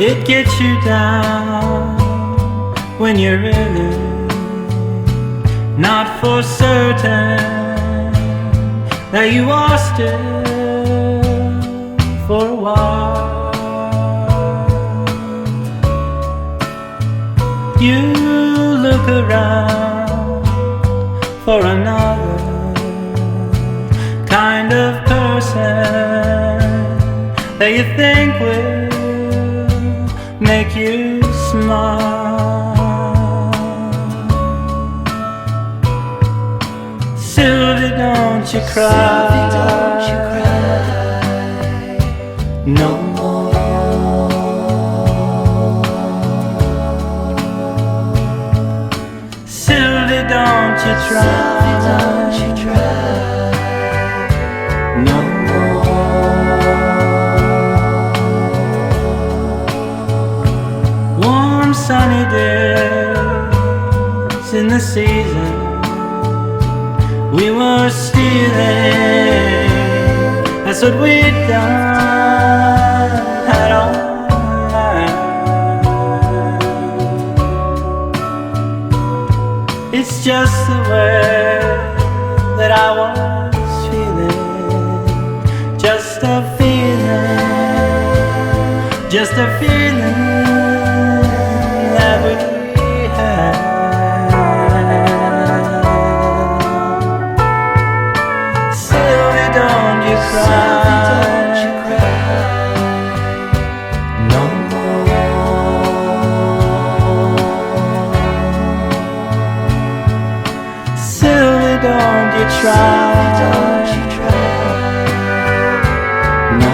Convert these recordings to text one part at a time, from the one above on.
it get you down when you're really not for certain that you are still for a while? You look around for another kind of person that you think will make you smile. Sylvie, don't you cry, Sylvie, don't you cry no more. Sylvie, don't you try, Sylvie, don't you try no more. Warm sunny days in the season we were stealing, that's what we'd done at all night. It's just the way that I was feeling, just a feeling, just a feeling that we had. Sylvie, don't you Sylvie, don't you cry no more. Sylvie, don't you try, don't you try no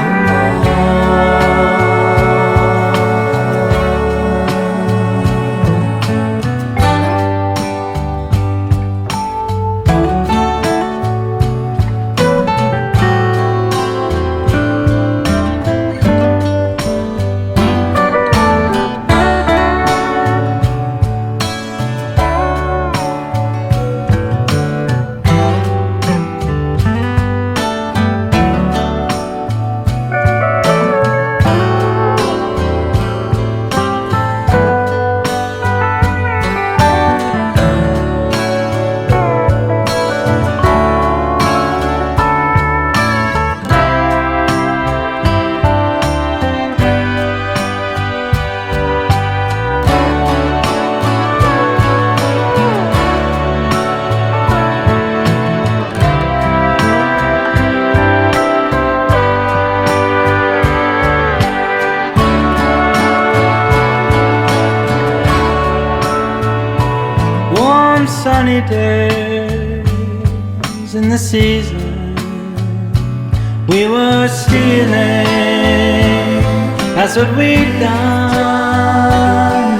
warm sunny days in the season we were stealing, that's what we'd done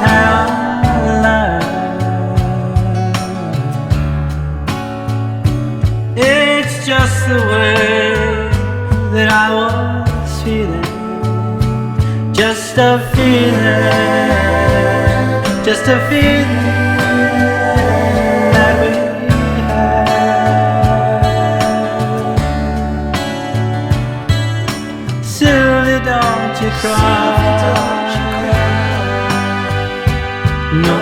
our life. It's just the way that I was feeling, just a feeling, just a feeling that we had. Sylvie, don't you cry, Sylvie, don't you cry no